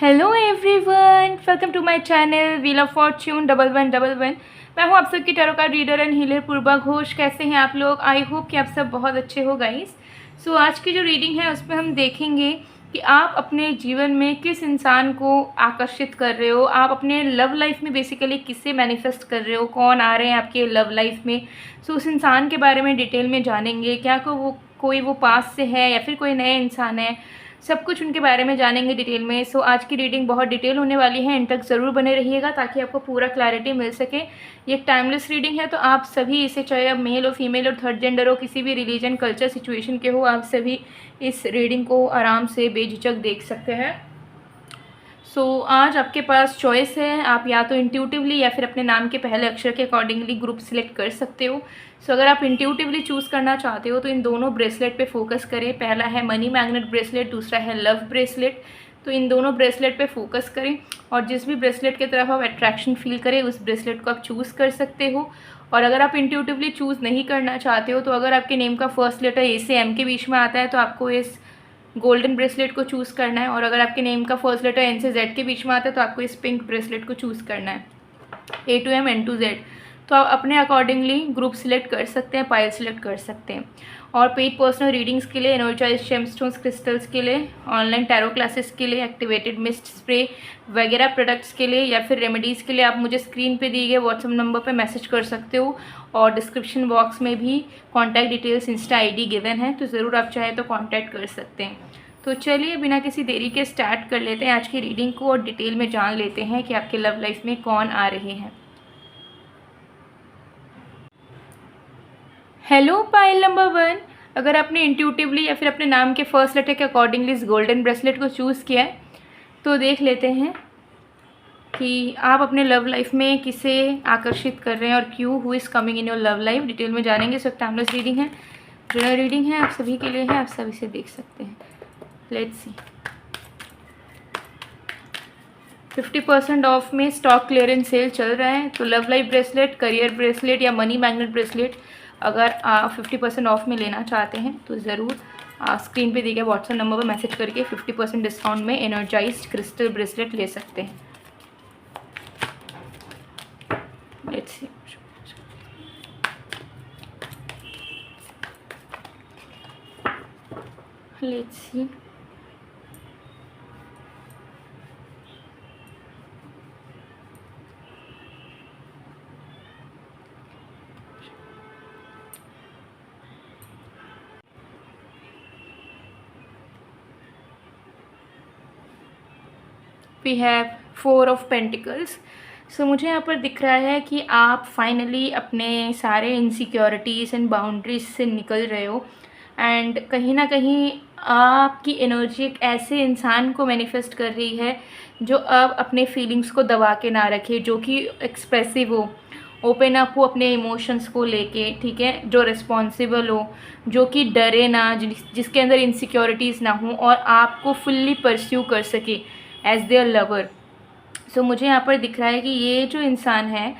Hello everyone, welcome to my channel Wheel of Fortune 1111। मैं हूं आप सबकी tarot card reader and healer Purva Ghosh. कैसे हैं आप लोग? आई होप कि आप सब बहुत अच्छे हो गाइस। सो आज की जो रीडिंग है उसमें हम देखेंगे कि आप अपने जीवन में किस इंसान को आकर्षित कर रहे हो, आप अपने लव लाइफ में बेसिकली किससे मैनिफेस्ट कर रहे हो, कौन आ रहे हैं आपके लव लाइफ में। सो उस इंसान के बारे में डिटेल में जानेंगे। क्या कोई वो पास से है या फिर कोई नया इंसान है, सब कुछ उनके बारे में जानेंगे डिटेल में। सो आज की रीडिंग बहुत डिटेल होने वाली है, एंड तक ज़रूर बने रहिएगा ताकि आपको पूरा क्लैरिटी मिल सके। ये एक टाइमलेस रीडिंग है, तो आप सभी इसे, चाहे आप मेल हो, फीमेल और थर्ड जेंडर हो, किसी भी रिलीजन कल्चर सिचुएशन के हो, आप सभी इस रीडिंग को आराम से बेझिझक देख सकते हैं। आज आपके पास चॉइस है, आप या तो इंट्यूटिवली या फिर अपने नाम के पहले अक्षर के अकॉर्डिंगली ग्रुप सिलेक्ट कर सकते हो। अगर आप इंट्यूटिवली चूज़ करना चाहते हो तो इन दोनों ब्रेसलेट पे फोकस करें। पहला है मनी मैग्नेट ब्रेसलेट, दूसरा है लव ब्रेसलेट। तो इन दोनों ब्रेसलेट पे फोकस करें और जिस भी ब्रेसलेट की तरफ आप अट्रैक्शन फील करें उस ब्रेसलेट को आप चूज़ कर सकते हो। और अगर आप इंट्यूटिवली चूज़ नहीं करना चाहते हो तो अगर आपके नेम का फर्स्ट लेटर ए से एम के बीच में आता है तो आपको इस गोल्डन ब्रेसलेट को चूज़ करना है। और अगर आपके नेम का फर्स्ट लेटर एन से जेड के बीच में आता है तो आपको इस पिंक ब्रेसलेट को चूज़ करना है, A to M N to Z. तो आप अपने अकॉर्डिंगली ग्रुप सिलेक्ट कर सकते हैं, पाइल सिलेक्ट कर सकते हैं। और पेड पर्सनल रीडिंग्स के लिए, एनर्जाइज जेमस्टोन्स क्रिस्टल्स के लिए, ऑनलाइन टैरो क्लासेस के लिए, एक्टिवेटेड मिस्ट स्प्रे वगैरह प्रोडक्ट्स के लिए या फिर रेमेडीज़ के लिए आप मुझे स्क्रीन पे दिए गए व्हाट्सएप नंबर पे मैसेज कर सकते हो। और डिस्क्रिप्शन बॉक्स में भी contact details, Insta ID given है, तो ज़रूर आप चाहें तो कॉन्टैक्ट कर सकते हैं। तो चलिए बिना किसी देरी के स्टार्ट कर लेते हैं आज की रीडिंग को और डिटेल में जान लेते हैं कि आपके लव लाइफ में कौन आ रहे हैं। हेलो पाइल नंबर 1, अगर आपने इंट्यूटिवली या फिर अपने नाम के फर्स्ट लेटर के अकॉर्डिंगली इस गोल्डन ब्रेसलेट को चूज़ किया है तो देख लेते हैं कि आप अपने लव लाइफ में किसे आकर्षित कर रहे हैं और क्यों, who is coming in your love life. Detail में जानेंगे। सब टाइमलेस रीडिंग है, जनरल रीडिंग है, आप सभी के लिए है, आप सभी से देख सकते हैं। Let's C. 50% ऑफ में स्टॉक क्लियरेंस सेल चल रहा है। तो love life bracelet, career bracelet या मनी मैग्नेट ब्रेसलेट अगर आप 50% ऑफ में लेना चाहते हैं तो ज़रूर स्क्रीन पे दिए गए व्हाट्सएप नंबर पर मैसेज करके 50% डिस्काउंट में एनर्जाइज्ड क्रिस्टल ब्रेसलेट ले सकते हैं। Let's see. Let's see. We have 4 of pentacles. मुझे यहाँ पर दिख रहा है कि आप फाइनली अपने सारे इनसिक्योरिटीज़ एंड बाउंड्रीज से निकल रहे हो। एंड कहीं ना कहीं आपकी एनर्जी एक ऐसे इंसान को मैनिफेस्ट कर रही है जो अब अपने फीलिंग्स को दबा के ना रखे, जो कि एक्सप्रेसिव हो, ओपन अप हो अपने इमोशंस को लेके, ठीक है, जो रिस्पॉन्सिबल हो, जो कि डरे ना, जिसके अंदर इनसिक्योरिटीज़ ना हो और आपको फुल्ली परस्यू कर सके एज देयर लवर। मुझे यहाँ पर दिख रहा है कि ये जो इंसान है,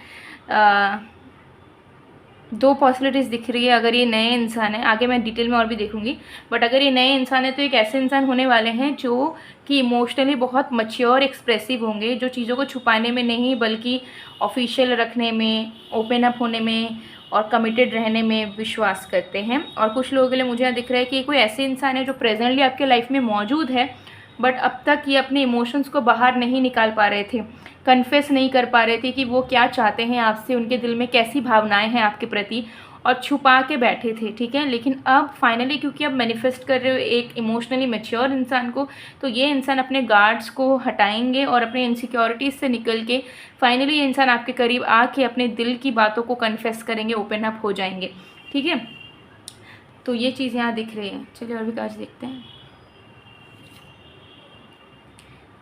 दो पॉसिबिलिटीज़ दिख रही है। अगर ये नए इंसान है, आगे मैं डिटेल में और भी देखूंगी, बट अगर ये नए इंसान है तो एक ऐसे इंसान होने वाले हैं जो कि इमोशनली बहुत मच्योर, एक्सप्रेसिव होंगे, जो चीज़ों को छुपाने में नहीं बल्कि ऑफिशियल रखने में, ओपन अप होने में और कमिटेड रहने में विश्वास करते हैं। और कुछ लोगों के लिए मुझे यहाँ दिख रहा है कि ये कोई ऐसे इंसान है जो प्रेजेंटली आपके लाइफ में मौजूद है, बट अब तक ये अपने इमोशंस को बाहर नहीं निकाल पा रहे थे, कन्फेस नहीं कर पा रहे थे कि वो क्या चाहते हैं आपसे, उनके दिल में कैसी भावनाएं हैं आपके प्रति, और छुपा के बैठे थे, ठीक है। लेकिन अब फाइनली क्योंकि आप मैनिफेस्ट कर रहे हो एक इमोशनली मैच्योर इंसान को, तो ये इंसान अपने गार्ड्स को हटाएंगे और अपने इनसिक्योरिटीज़ से निकल के फाइनली ये इंसान आपके करीब आके अपने दिल की बातों को कन्फेस करेंगे, ओपन अप हो जाएंगे, ठीक है। तो ये चीज़ यहाँ दिख रही है। चलिए और भी काज देखते हैं।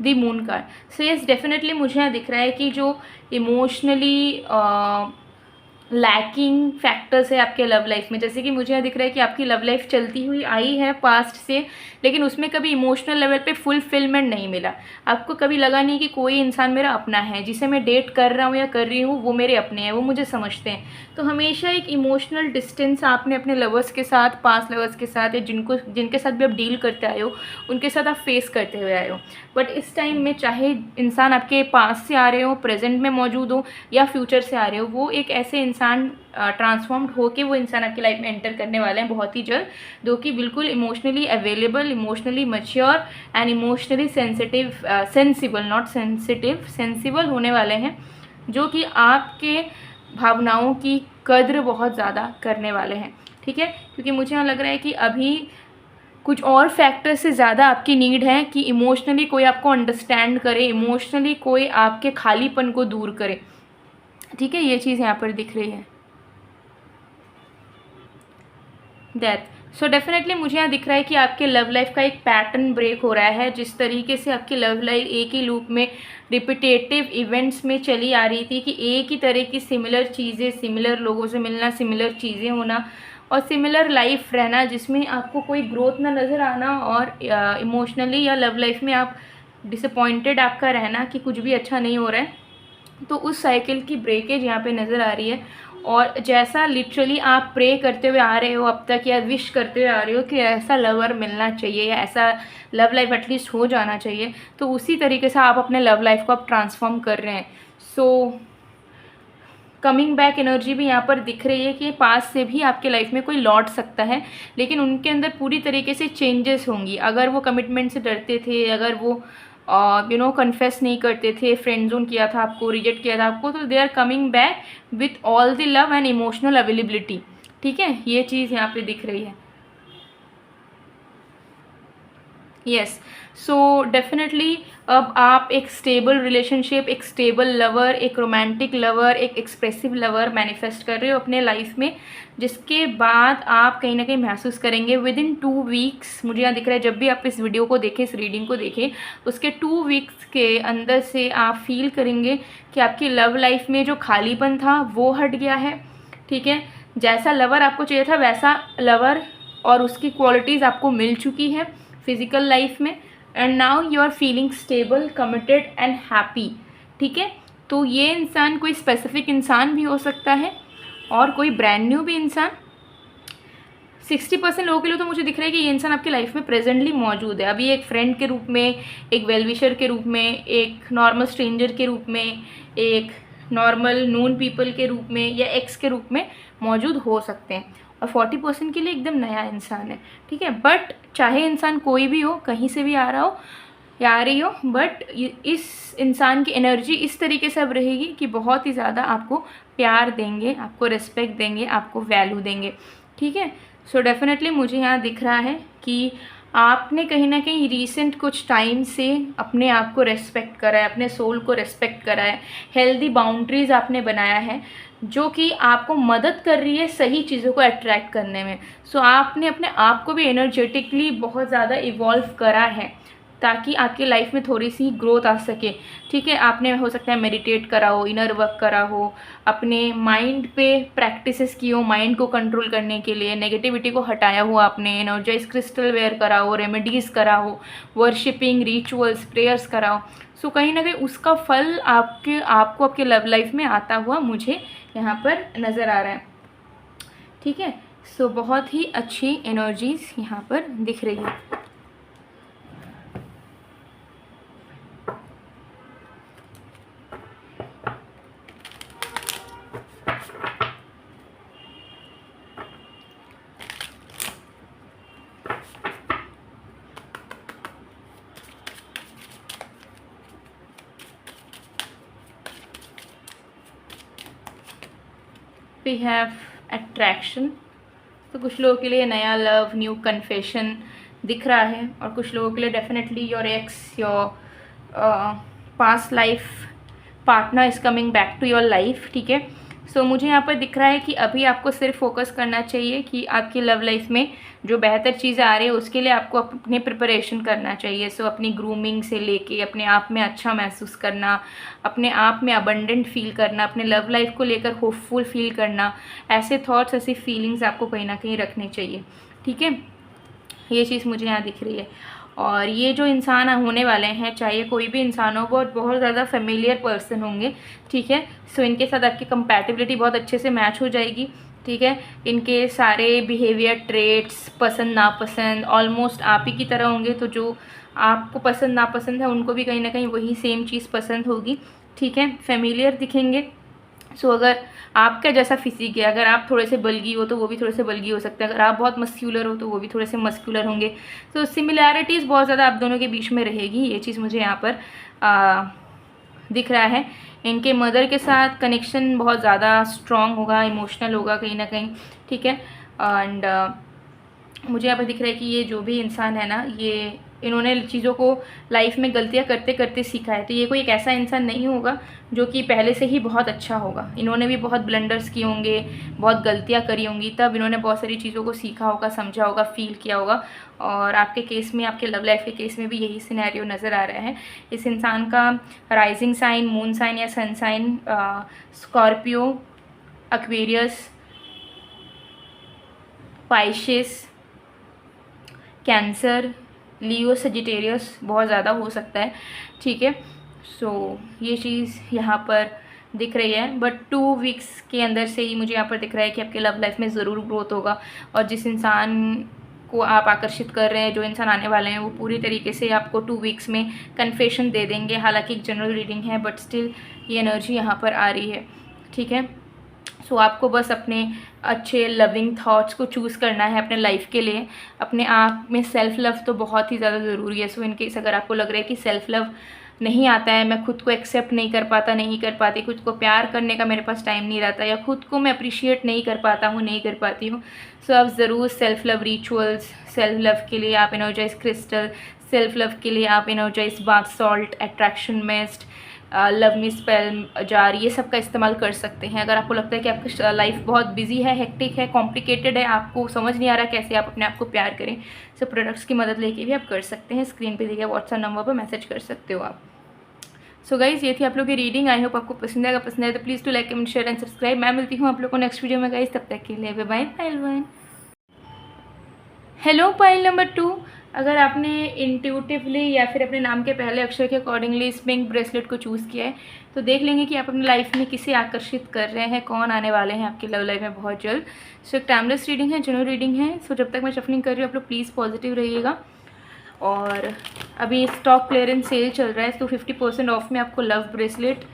दी मून कार्ड। येस, डेफिनेटली मुझे यहाँ दिख रहा है कि जो इमोशनली लैकिंग फैक्टर्स है आपके लव लाइफ में। जैसे कि मुझे यहाँ दिख रहा है कि आपकी लव लाइफ चलती हुई आई है पास्ट से, लेकिन उसमें कभी इमोशनल लेवल पे फुलफिलमेंट नहीं मिला। आपको कभी लगा नहीं कि कोई इंसान मेरा अपना है, जिसे मैं डेट कर रहा हूँ या कर रही हूँ वो मेरे अपने हैं, वो मुझे समझते हैं। तो हमेशा एक इमोशनल डिस्टेंस आपने अपने लवर्स के साथ, पास्ट लवर्स के साथ, या जिनके साथ भी आप डील करते आए हो उनके साथ आप फेस करते हुए आए हो। बट इस टाइम में चाहे इंसान आपके पास से आ रहे हो, प्रेजेंट में मौजूद हो, या फ्यूचर से आ रहे हो, वो एक ऐसे इंसान ट्रांसफॉर्म्ड हो के वो इंसान आपकी लाइफ में एंटर करने वाले हैं बहुत ही जल्द, जो कि बिल्कुल emotionally available, emotionally mature and emotionally sensitive, sensible, not sensitive, sensible होने वाले हैं, जो कि आपके भावनाओं की कद्र बहुत ज़्यादा करने वाले हैं। ठीक है, क्योंकि मुझे यहाँ लग रहा है कि अभी कुछ और फैक्टर से ज़्यादा आपकी नीड है कि इमोशनली कोई आपको अंडरस्टैंड करे, इमोशनली कोई आपके खालीपन को दूर करे। ठीक है, ये चीज़ यहाँ पर दिख रही है, डेथ। सो डेफिनेटली मुझे यहाँ दिख रहा है कि आपके लव लाइफ का एक पैटर्न ब्रेक हो रहा है। जिस तरीके से आपकी लव लाइफ एक ही लूप में रिपीटेटिव इवेंट्स में चली आ रही थी, कि एक ही तरह की सिमिलर चीज़ें, सिमिलर लोगों से मिलना, सिमिलर चीज़ें होना और सिमिलर लाइफ रहना, जिसमें आपको कोई ग्रोथ ना नज़र आना, और इमोशनली या लव लाइफ में आप डिसअपॉइंटेड आपका रहना कि कुछ भी अच्छा नहीं हो रहा है। तो उस साइकिल की ब्रेकेज यहाँ पे नज़र आ रही है। और जैसा लिटरली आप प्रे करते हुए आ रहे हो अब तक, या विश करते हुए आ रहे हो कि ऐसा लवर मिलना चाहिए या ऐसा लव लाइफ एटलीस्ट हो जाना चाहिए, तो उसी तरीके से आप अपने लव लाइफ को आप ट्रांसफॉर्म कर रहे हैं। सो कमिंग बैक एनर्जी भी यहाँ पर दिख रही है कि पास से भी आपके लाइफ में कोई लौट सकता है, लेकिन उनके अंदर पूरी तरीके से चेंजेस होंगी। अगर वो कमिटमेंट से डरते थे, अगर वो कन्फेस नहीं करते थे, फ्रेंड जोन किया था आपको, रिजेक्ट किया था आपको, तो they are coming back with all the love and emotional availability. ठीक है, ये चीज़ यहाँ पे दिख रही है। यस, सो डेफिनेटली अब आप एक स्टेबल रिलेशनशिप, एक स्टेबल लवर, एक रोमांटिक लवर, एक एक्सप्रेसिव लवर मैनिफेस्ट कर रहे हो अपने लाइफ में, जिसके बाद आप कहीं ना कहीं महसूस करेंगे विद इन 2 वीक्स। मुझे यहाँ दिख रहा है जब भी आप इस वीडियो को देखें, इस रीडिंग को देखें, उसके 2 वीक्स के अंदर से आप फील करेंगे कि आपकी लव लाइफ में जो खालीपन था वो हट गया है। ठीक है, जैसा लवर आपको चाहिए था वैसा लवर और उसकी क्वालिटीज़ आपको मिल चुकी है फिजिकल लाइफ में, and now you are feeling stable, committed and happy. ठीक है, तो ये इंसान कोई स्पेसिफिक इंसान भी हो सकता है और कोई ब्रांड न्यू भी इंसान। 60% लोगों के लिए तो मुझे दिख रहा है कि ये इंसान आपकी लाइफ में प्रेजेंटली मौजूद है, अभी एक फ्रेंड के रूप में, एक वेलविशर के रूप में, एक नॉर्मल स्ट्रेंजर के रूप में, एक नॉर्मल नोन पीपल के रूप में, या एक्स के रूप में मौजूद हो सकते हैं। और 40% के लिए एकदम नया इंसान है। ठीक है, बट चाहे इंसान कोई भी हो, कहीं से भी आ रहा हो या आ रही हो, बट इस इंसान की एनर्जी इस तरीके से अब रहेगी कि बहुत ही ज़्यादा आपको प्यार देंगे, आपको रिस्पेक्ट देंगे, आपको वैल्यू देंगे। ठीक है, सो डेफिनेटली मुझे यहाँ दिख रहा है कि आपने कहीं ना कहीं रिसेंट कुछ टाइम से अपने आप को रेस्पेक्ट करा है, अपने सोल को रेस्पेक्ट करा है, हेल्दी बाउंड्रीज आपने बनाया है, जो कि आपको मदद कर रही है सही चीज़ों को अट्रैक्ट करने में। सो आपने अपने आप को भी एनर्जेटिकली बहुत ज़्यादा इवॉल्व करा है, ताकि आपकी लाइफ में थोड़ी सी ग्रोथ आ सके। ठीक है, आपने हो सकता है मेडिटेट करा हो, इनर वर्क करा हो, अपने माइंड पे प्रैक्टिसेस की हो माइंड को कंट्रोल करने के लिए, नेगेटिविटी को हटाया हो आपने, एनर्जाइज क्रिस्टल वेयर करा हो, रेमेडीज़ करा हो, वर्शिपिंग, रिचुअल्स, प्रेयर्स करा हो। सो कहीं ना कहीं उसका फल आपको आपके लव लाइफ में आता हुआ मुझे यहाँ पर नज़र आ रहा है। ठीक है, सो बहुत ही अच्छी एनर्जीज यहाँ पर दिख रही है। वी हैव अट्रैक्शन, तो कुछ लोगों के लिए नया लव, न्यू कन्फेशन दिख रहा है, और कुछ लोगों के लिए definitely your ex, your past life partner is coming back to your life. ठीक है, सो मुझे यहाँ पर दिख रहा है कि अभी आपको सिर्फ फोकस करना चाहिए कि आपकी लव लाइफ में जो बेहतर चीज़ें आ रही है उसके लिए आपको अपने प्रिपरेशन करना चाहिए। सो अपनी ग्रूमिंग से लेके अपने आप में अच्छा महसूस करना, अपने आप में अबंडेंट फील करना, अपने लव लाइफ को लेकर होपफुल फील करना, ऐसे थॉट्स, ऐसी फीलिंग्स आपको कहीं ना कहीं रखनी चाहिए। ठीक है, ये चीज़ मुझे यहाँ दिख रही है। और ये जो इंसान होने वाले हैं, चाहे कोई भी इंसान हो, बहुत ज़्यादा फेमिलियर पर्सन होंगे। ठीक है, सो इनके साथ आपकी कंपैटिबिलिटी बहुत अच्छे से मैच हो जाएगी। ठीक है, इनके सारे बिहेवियर ट्रेट्स, पसंद नापसंद ऑलमोस्ट आप ही की तरह होंगे। तो जो आपको पसंद नापसंद है उनको भी कहीं ना कहीं वही सेम चीज़ पसंद होगी। ठीक है, फेमिलियर दिखेंगे। सो अगर आपका जैसा फिजिक है, अगर आप थोड़े से बल्गी हो तो वो भी थोड़े से बल्गी हो सकते हैं, अगर आप बहुत मस्क्यूलर हो तो वो भी थोड़े से मस्क्यूलर होंगे। तो सिमिलैरिटीज़ बहुत ज़्यादा आप दोनों के बीच में रहेगी, ये चीज़ मुझे यहाँ पर दिख रहा है। इनके मदर के साथ कनेक्शन बहुत ज़्यादा स्ट्रॉन्ग होगा, इमोशनल होगा कहीं ना कहीं। ठीक है, एंड मुझे यहाँ पर दिख रहा है कि ये जो भी इंसान है ना, ये इन्होंने चीज़ों को लाइफ में गलतियाँ करते करते सीखा है। तो ये कोई एक ऐसा इंसान नहीं होगा जो कि पहले से ही बहुत अच्छा होगा। इन्होंने भी बहुत ब्लंडर्स किए होंगे, बहुत गलतियाँ करी होंगी, तब इन्होंने बहुत सारी चीज़ों को सीखा होगा, समझा होगा, फील किया होगा। और आपके केस में, आपके लव लाइफ के केस में भी यही सिनेरियो नज़र आ रहा है। इस इंसान का राइजिंग साइन, मून साइन या sun sign Scorpio, Aquarius, Pisces, Cancer, Leo, Sagittarius बहुत ज़्यादा हो सकता है। ठीक है, सो ये चीज़ यहाँ पर दिख रही है। बट 2 वीक्स के अंदर से ही मुझे यहाँ पर दिख रहा है कि आपके लव लाइफ में ज़रूर ग्रोथ होगा। और जिस इंसान को आप आकर्षित कर रहे हैं, जो इंसान आने वाले हैं, वो पूरी तरीके से आपको 2 वीक्स में कन्फेशन दे देंगे। हालांकि एक जनरल रीडिंग है, बट स्टिल ये एनर्जी यहाँ पर आ रही है। ठीक है, सो आपको बस अपने अच्छे लविंग थॉट्स को चूज़ करना है अपने लाइफ के लिए। अपने आप में सेल्फ लव तो बहुत ही ज़्यादा ज़रूरी है। सो इन केस अगर आपको लग रहा है कि सेल्फ लव नहीं आता है, मैं खुद को एक्सेप्ट नहीं कर पाता, नहीं कर पाती, खुद को प्यार करने का मेरे पास टाइम नहीं रहता, या खुद को मैं अप्रिशिएट नहीं कर पाता हूँ, नहीं कर पाती हूँ, सो आप ज़रूर self love rituals, self love के लिए आप एनर्जाइज क्रिस्टल, सेल्फ लव के लिए आप energise bath salt, attraction mist, love me spell jar, ये सब का इस्तेमाल कर सकते हैं। अगर आपको लगता है कि आपकी लाइफ बहुत बिजी है, हेक्टिक है, कॉम्प्लिकेटेड है, आपको समझ नहीं आ रहा कैसे आप अपने आप को प्यार करें, सो प्रोडक्ट्स की मदद लेके भी आप कर सकते हैं। स्क्रीन पे दिए गए व्हाट्सएप नंबर पर मैसेज कर सकते हो आप। सो गाइज, ये थी आप लोग की रीडिंग। आई होप आपको पसंद आएगा। पसंद आए तो please do like, comment, share and subscribe. मैं मिलती हूँ आप लोग को नेक्स्ट वीडियो में गाइज, तब तक के लिए bye bye. Hello pile number 2, अगर आपने इंट्यूटिवली या फिर अपने नाम के पहले अक्षर के अकॉर्डिंगली इस पिंक ब्रेसलेट को चूज़ किया है, तो देख लेंगे कि आप अपनी लाइफ में किसे आकर्षित कर रहे हैं, कौन आने वाले हैं आपकी लव लाइफ में बहुत जल्द। सो एक टाइमलेस रीडिंग है, जनरल रीडिंग है। सो जब तक मैं शफलिंग कर रही हूँ आप लोग प्लीज़ पॉजिटिव रहिएगा। और अभी स्टॉक क्लियरेंस सेल चल रहा है, तो 50% ऑफ में आपको love bracelet,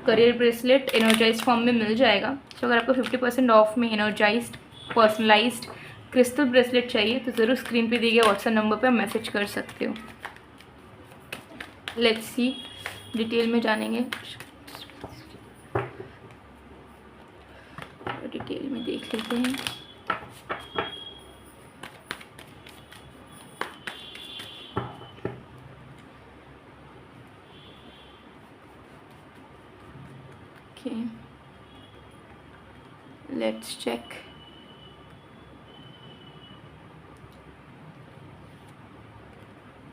career bracelet energise form में मिल जाएगा। सो अगर आपको 50% ऑफ में एनर्जाइज्ड पर्सनलाइज्ड क्रिस्टल ब्रेसलेट चाहिए तो ज़रूर स्क्रीन पे दिए गए व्हाट्सएप नंबर पे मैसेज कर सकते हो। लेट्स सी, डिटेल में जानेंगे, डिटेल में देख लेते हैं। Okay, let's check.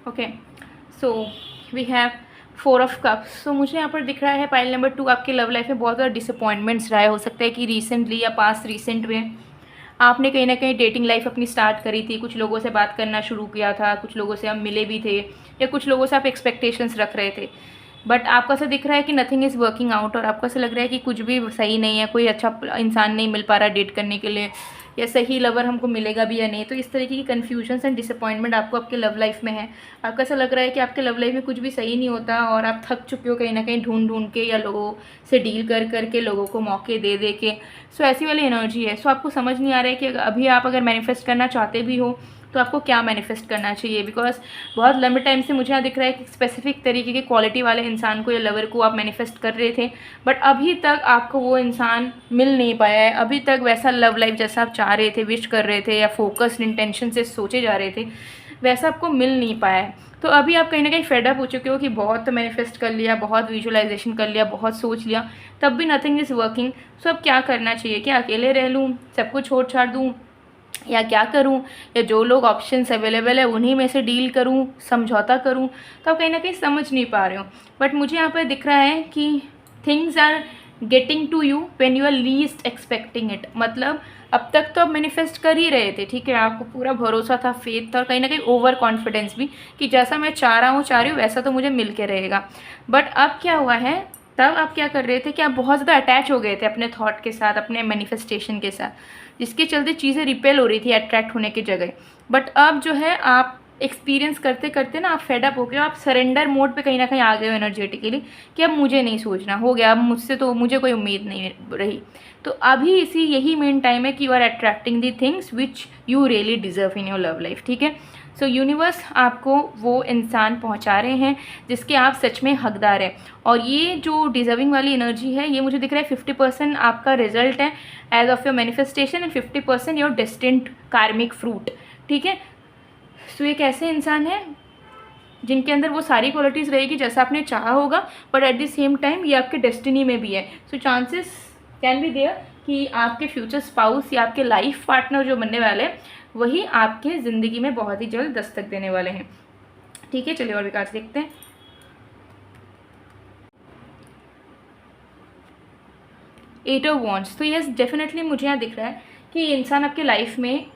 Okay, so we have 4 of cups. So मुझे यहाँ पर दिख रहा है पाइल नंबर 2, आपके लव लाइफ में बहुत ज़्यादा डिसअपॉइंटमेंट्स रहा है। हो सकता है कि रिसेंटली या पास्ट रिसेंट में आपने कहीं ना कहीं डेटिंग लाइफ अपनी स्टार्ट करी थी, कुछ लोगों से बात करना शुरू किया था, कुछ लोगों से आप मिले भी थे, या कुछ लोगों से आप एक्सपेक्टेशंस रख रहे थे, बट आपको ऐसा दिख रहा है कि नथिंग इज़ वर्किंग आउट, और आपको ऐसा लग रहा है कि कुछ भी सही नहीं है, कोई अच्छा इंसान नहीं मिल पा रहा डेट करने के लिए, या सही लवर हमको मिलेगा भी या नहीं। तो इस तरीके की कन्फ्यूजन्स एंड डिसअपॉइंटमेंट आपको आपके लव लाइफ में है। आपको ऐसा लग रहा है कि आपके लव लाइफ में कुछ भी सही नहीं होता, और आप थक चुके हो कहीं ना कहीं ढूंढ ढूंढ के, या लोगों से डील कर करके, लोगों को मौके दे दे के। सो ऐसी वाली एनर्जी है। सो आपको समझ नहीं आ रहा है कि अभी आप अगर मैनिफेस्ट करना चाहते भी हो तो आपको क्या मैनिफेस्ट करना चाहिए, बिकॉज बहुत लंबे टाइम से मुझे यहाँ दिख रहा है कि स्पेसिफिक तरीके के क्वालिटी वाले इंसान को या लवर को आप मैनिफेस्ट कर रहे थे, बट अभी तक आपको वो इंसान मिल नहीं पाया है। अभी तक वैसा लव लाइफ जैसा आप चाह रहे थे, विश कर रहे थे, या फोकस्ड इंटेंशन से सोचे जा रहे थे, वैसा आपको मिल नहीं पाया है। तो अभी आप कहीं ना कहीं फेड अप हो चुके हो कि बहुत मैनिफेस्ट कर लिया, बहुत विजुअलाइजेशन कर लिया, बहुत सोच लिया, तब भी नथिंग इज़ वर्किंग। सो अब क्या करना चाहिए? क्या अकेले रह लूँ, सब कुछ छोड़ छाड़ दूँ, या क्या करूं, या जो लोग ऑप्शंस अवेलेबल है उन्हीं में से डील करूं, समझौता करूं? तो आप कहीं ना कहीं समझ नहीं पा रहे हो। बट मुझे यहाँ पर दिख रहा है कि things are getting to you when you are least expecting it. मतलब अब तक तो आप मैनिफेस्ट कर ही रहे थे, ठीक है, आपको पूरा भरोसा था, फेथ था, और कहीं ना कहीं ओवर कॉन्फिडेंस भी कि जैसा मैं चाह रही हूँ वैसा तो मुझे मिल के रहेगा। बट अब क्या हुआ है, तब आप क्या कर रहे थे कि आप बहुत ज़्यादा अटैच हो गए थे अपने थॉट के साथ, अपने मैनिफेस्टेशन के साथ, जिसके चलते चीज़ें रिपेल हो रही थी अट्रैक्ट होने की जगह। बट अब जो है आप एक्सपीरियंस करते करते ना आप फेडअप हो गए हो, आप सरेंडर मोड पे कहीं ना कहीं आ गए हो एनर्जेटिकली कि अब मुझे नहीं सोचना, हो गया, अब मुझसे तो मुझे कोई उम्मीद नहीं रही। तो अभी यही मेन टाइम है कि you are attracting the things which you really deserve in your love life, ठीक है। सो यूनिवर्स आपको वो इंसान पहुंचा रहे हैं जिसके आप सच में हकदार हैं। और ये जो डिज़र्विंग वाली एनर्जी है, ये मुझे दिख रहा है 50% आपका रिजल्ट है as of your manifestation and 50% your destined karmic fruit, ठीक है। सो एक ऐसे इंसान है जिनके अंदर वो सारी क्वालिटीज़ रहेगी जैसा आपने चाहा होगा, but at the same time ये आपके डेस्टिनी में भी है। So chances can be there कि आपके फ्यूचर स्पाउस या आपके लाइफ पार्टनर जो बनने वाले हैं वही आपके ज़िंदगी में बहुत ही जल्द दस्तक देने वाले हैं, ठीक है। चलिए और भी कार्ड्स देखते हैं। Eight of wands. तो यस, डेफिनेटली मुझे यहाँ दिख रहा है कि ये इंसान आपके लाइफ में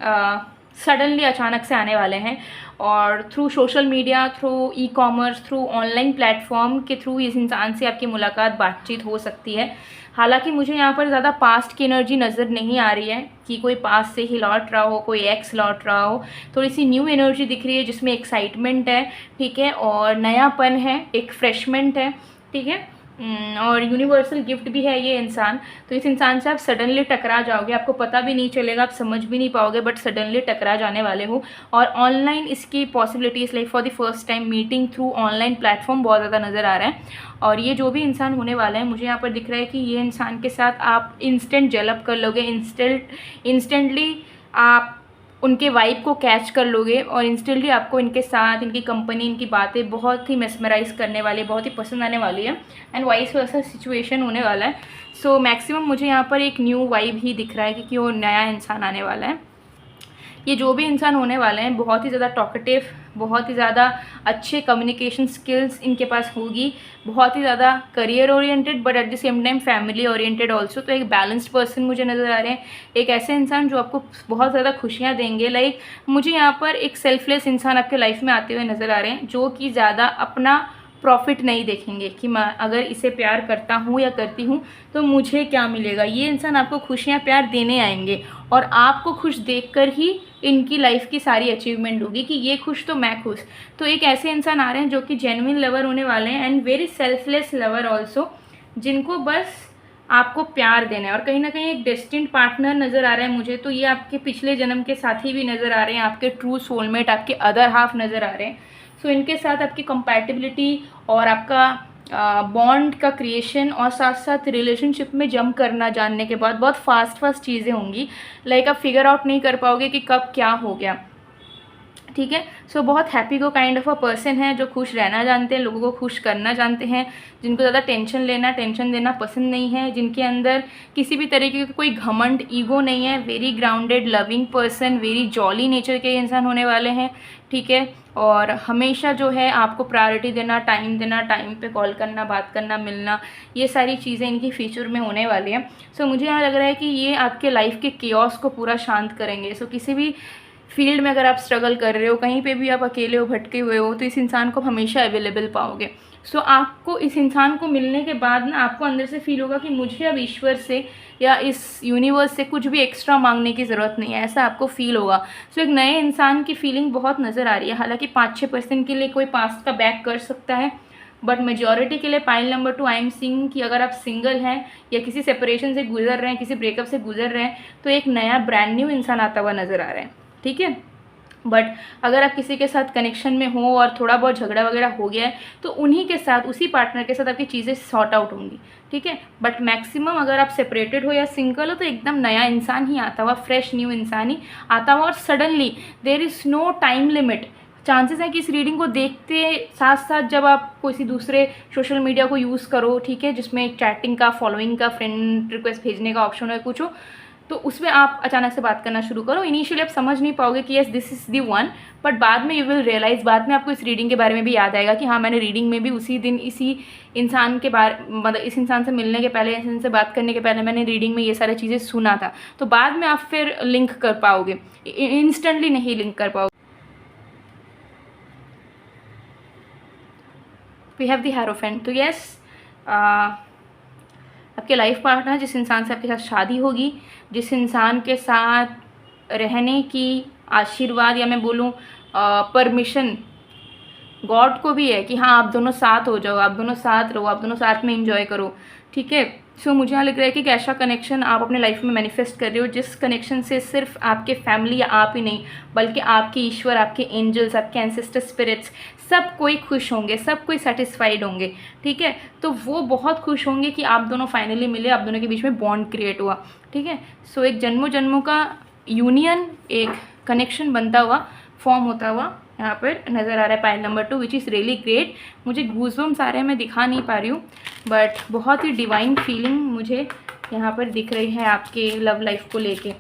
सडनली अचानक से आने वाले हैं, और through social media, through e commerce, through online platform के थ्रू इस इंसान से आपकी मुलाकात, बातचीत हो सकती है। हालांकि मुझे यहाँ पर ज़्यादा पास्ट की एनर्जी नज़र नहीं आ रही है कि कोई पास्ट से ही लौट रहा हो, कोई एक्स लौट रहा हो। थोड़ी सी न्यू एनर्जी दिख रही है जिसमें एक्साइटमेंट है, ठीक है, और नयापन है, एक फ्रेशमेंट है, ठीक है। और यूनिवर्सल गिफ्ट भी है ये इंसान। तो इस इंसान से आप सडनली टकरा जाओगे, आपको पता भी नहीं चलेगा, आप समझ भी नहीं पाओगे, बट सडनली टकरा जाने वाले हो। और ऑनलाइन इसकी possibilities, like for the first time meeting through online platform बहुत ज़्यादा नज़र आ रहा है। और ये जो भी इंसान होने वाला है, मुझे यहाँ पर दिख रहा है कि ये इंसान के साथ आप इंस्टेंट जेलअप कर लोगे, इंस्टेंटली आप उनके वाइब को कैच कर लोगे, और इंस्टेंटली आपको इनके साथ, इनकी कंपनी, इनकी बातें बहुत ही मेस्मराइज करने वाली, बहुत ही पसंद आने वाली है। एंड वाइस वर्सा सिचुएशन होने वाला है। सो मैक्सिमम मुझे यहाँ पर एक न्यू वाइब ही दिख रहा है क्योंकि वो नया इंसान आने वाला है। ये जो भी इंसान होने वाले हैं बहुत ही ज़्यादा टॉकेटिव, बहुत ही ज़्यादा अच्छे कम्युनिकेशन स्किल्स इनके पास होगी, बहुत ही ज़्यादा career oriented but at the same time family oriented also. तो एक बैलेंस्ड पर्सन मुझे नज़र आ रहे हैं, एक ऐसे इंसान जो आपको बहुत ज़्यादा खुशियाँ देंगे। लाइक मुझे यहाँ पर एक सेल्फलेस इंसान आपके लाइफ में आते हुए नज़र आ रहे हैं, जो कि ज़्यादा अपना प्रॉफिट नहीं देखेंगे कि मैं अगर इसे प्यार करता हूँ या करती हूँ तो मुझे क्या मिलेगा। ये इंसान आपको खुशियाँ प्यार देने आएंगे, और आपको खुश देखकर ही इनकी लाइफ की सारी अचीवमेंट होगी कि ये खुश तो मैं खुश। तो एक ऐसे इंसान आ रहे हैं जो कि जेन्युइन लवर होने वाले हैं and very selfless lover also, जिनको बस आपको प्यार देना है। और कहीं ना कहीं एक डेस्टिन्ड पार्टनर नज़र आ रहा है मुझे, तो ये आपके पिछले जन्म के साथी भी नज़र आ रहे हैं, आपके ट्रू सोलमेट, आपके अदर हाफ नज़र आ रहे हैं। सो इनके साथ आपकी कंपैटिबिलिटी और आपका बॉन्ड का क्रिएशन, और साथ साथ रिलेशनशिप में जंप करना जानने के बाद बहुत फास्ट चीज़ें होंगी। लाइक आप फिगर आउट नहीं कर पाओगे कि कब क्या हो गया, ठीक है। सो बहुत हैप्पी को काइंड ऑफ अ पर्सन है, जो खुश रहना जानते हैं, लोगों को खुश करना जानते हैं, जिनको ज़्यादा टेंशन देना पसंद नहीं है, जिनके अंदर किसी भी तरीके का कोई घमंड, ईगो नहीं है। Very grounded, loving person, very jolly nature के इंसान होने वाले हैं, ठीक है। और हमेशा जो है आपको प्रायोरिटी देना, टाइम पे कॉल करना, बात करना, मिलना, ये सारी चीज़ें इनकी फ्यूचर में होने वाली हैं। सो मुझे यहाँ लग रहा है कि ये आपके लाइफ के केओस को पूरा शांत करेंगे। सो किसी भी फील्ड में अगर आप स्ट्रगल कर रहे हो, कहीं पे भी आप अकेले हो, भटके हुए हो, तो इस इंसान को हमेशा अवेलेबल पाओगे। सो आपको इस इंसान को मिलने के बाद ना आपको अंदर से फील होगा कि मुझे अब ईश्वर से या इस यूनिवर्स से कुछ भी एक्स्ट्रा मांगने की ज़रूरत नहीं है, ऐसा आपको फील होगा। सो एक नए इंसान की फीलिंग बहुत नज़र आ रही है। हालांकि 5-6% के लिए कोई पास्ट का बैक कर सकता है, बट मेजॉरिटी के लिए pile number 2 I am seeing कि अगर आप सिंगल हैं या किसी सेपरेशन से गुजर रहे हैं, किसी ब्रेकअप से गुजर रहे हैं, तो एक नया ब्रांड न्यू इंसान आता हुआ नज़र आ रहा है, ठीक है। बट अगर आप किसी के साथ कनेक्शन में हो और थोड़ा बहुत झगड़ा वगैरह हो गया है, तो उन्हीं के साथ, उसी पार्टनर के साथ आपकी चीज़ें सॉर्ट आउट होंगी, ठीक है। बट मैक्सिमम अगर आप सेपरेटेड हो या सिंगल हो, तो एकदम नया इंसान ही आता हुआ, फ्रेश न्यू इंसान ही आता हुआ, और suddenly there is no time limit chances हैं कि इस रीडिंग को देखते साथ साथ जब आप किसी दूसरे सोशल मीडिया को यूज़ करो, ठीक है, जिसमें चैटिंग का, फॉलोइंग का, फ्रेंड रिक्वेस्ट भेजने का ऑप्शन हो, कुछ हो, तो उसमें आप अचानक से बात करना शुरू करो। इनिशियली आप समझ नहीं पाओगे कि yes this is the one, but बाद में यू विल रियलाइज़, बाद में आपको इस रीडिंग के बारे में भी याद आएगा कि हाँ, मैंने रीडिंग में भी उसी दिन इसी इंसान के बारे, मतलब इस इंसान से मिलने के पहले, इस इंसान से बात करने के पहले मैंने रीडिंग में ये सारी चीज़ें सुना था। तो बाद में आप फिर लिंक कर पाओगे, इंस्टेंटली नहीं लिंक कर पाओगे। We have the hierophant. तो यस, आपके लाइफ पार्टनर, जिस इंसान से आपके साथ शादी होगी, जिस इंसान के साथ रहने की आशीर्वाद या मैं बोलूँ परमिशन गॉड को भी है कि हाँ आप दोनों साथ हो जाओ, आप दोनों साथ रहो, आप दोनों साथ में एंजॉय करो, ठीक है। सो मुझे यहाँ लग रहा है कि एक ऐसा कनेक्शन आप अपने लाइफ में मैनिफेस्ट कर रहे हो, जिस कनेक्शन से सिर्फ आपके फैमिली या आप ही नहीं, बल्कि आपके ईश्वर, आपके एंजल्स, आपके एंसेस्टर स्पिरिट्स, सब कोई खुश होंगे, सब कोई सेटिस्फाइड होंगे, ठीक है। तो वो बहुत खुश होंगे कि आप दोनों फाइनली मिले, आप दोनों के बीच में बॉन्ड क्रिएट हुआ, ठीक है। सो एक जन्मों जन्मों का यूनियन, एक कनेक्शन बनता हुआ, फॉर्म होता हुआ यहाँ पर नज़र आ रहा है pile number 2, which is really great. मुझे गूज़बम्स आ रहे हैं, मैं दिखा नहीं पा रही हूँ, बट बहुत ही डिवाइन फीलिंग मुझे यहाँ पर दिख रही है आपके लव लाइफ को लेके,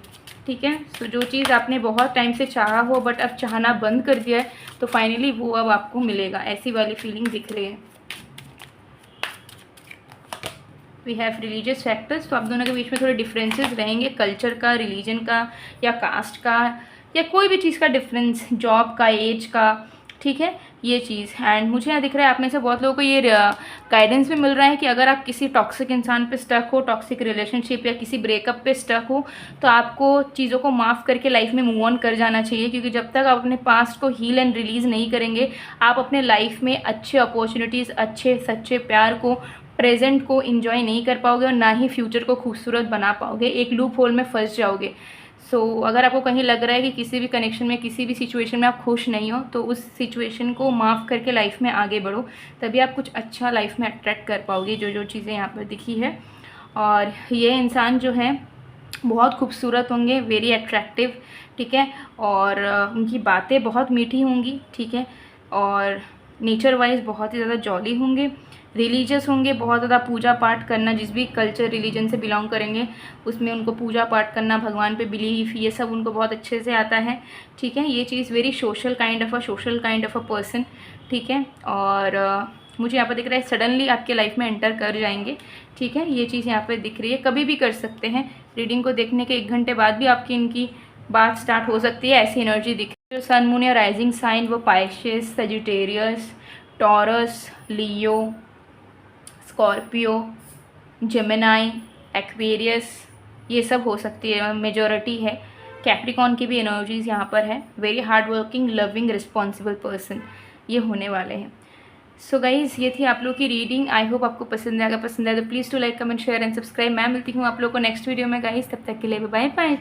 ठीक है। तो जो चीज़ आपने बहुत टाइम से चाहा हो बट अब चाहना बंद कर दिया है, तो फाइनली वो अब आपको मिलेगा, ऐसी वाली फीलिंग दिख रही है। We have religious factors. तो आप दोनों के बीच में थोड़े डिफरेंसेस रहेंगे, कल्चर का, रिलीजन का, या कास्ट का, या कोई भी चीज़ का डिफरेंस, जॉब का, एज का, ठीक है, ये चीज़। एंड मुझे यहाँ दिख रहा है आप में से बहुत लोगों को ये गाइडेंस भी मिल रहा है कि अगर आप किसी टॉक्सिक इंसान पे स्टक हो, टॉक्सिक रिलेशनशिप या किसी ब्रेकअप पे स्टक हो, तो आपको चीज़ों को माफ़ करके लाइफ में मूव ऑन कर जाना चाहिए, क्योंकि जब तक आप अपने पास्ट को हील एंड रिलीज़ नहीं करेंगे, आप अपने लाइफ में अच्छे अपॉर्चुनिटीज़, अच्छे सच्चे प्यार को, प्रेजेंट को इंजॉय नहीं कर पाओगे और ना ही फ्यूचर को खूबसूरत बना पाओगे, एक लूप होल में फंस जाओगे। सो अगर आपको कहीं लग रहा है कि किसी भी कनेक्शन में, किसी भी सिचुएशन में आप खुश नहीं हो, तो उस सिचुएशन को माफ़ करके लाइफ में आगे बढ़ो, तभी आप कुछ अच्छा लाइफ में अट्रैक्ट कर पाओगे, जो जो चीज़ें यहाँ पर दिखी है। और ये इंसान जो है बहुत खूबसूरत होंगे, वेरी अट्रैक्टिव, ठीक है, और उनकी बातें बहुत मीठी होंगी, ठीक है, और नेचर वाइज बहुत ही ज़्यादा जॉली होंगे, रिलीजियस होंगे, बहुत ज़्यादा पूजा पाठ करना, जिस भी कल्चर रिलीजन से बिलोंग करेंगे उसमें उनको पूजा पाठ करना, भगवान पे बिलीफ, ये सब उनको बहुत अच्छे से आता है, ठीक है। ये चीज़ very social kind of a person, ठीक है। और मुझे यहाँ पर दिख रहा है सडनली आपके लाइफ में एंटर कर जाएंगे, ठीक है, ये चीज़ यहाँ पर दिख रही है। कभी भी कर सकते हैं, रीडिंग को देखने के 1 घंटे बाद भी आपकी इनकी बात स्टार्ट हो सकती है, ऐसी एनर्जी दिख रही है। जो सन, मून या राइजिंग साइन वो पाइसेस, सजिटेरियस, टॉरस, लियो, स्कॉर्पियो, जेमिनाई, एक्वेरियस, ये सब हो सकती है, मेजॉरिटी है। कैप्रिकॉन की भी एनर्जीज यहाँ पर है। Very hard working, loving, responsible person ये होने वाले हैं। सो गाइज़, ये थी आप लोग की रीडिंग। आई होप आपको पसंद आएगा। पसंद आए तो please do like, comment, share and subscribe. मैं मिलती हूँ आप लोग को नेक्स्ट वीडियो में गाइज़, तब तक के लिए बाय बाय।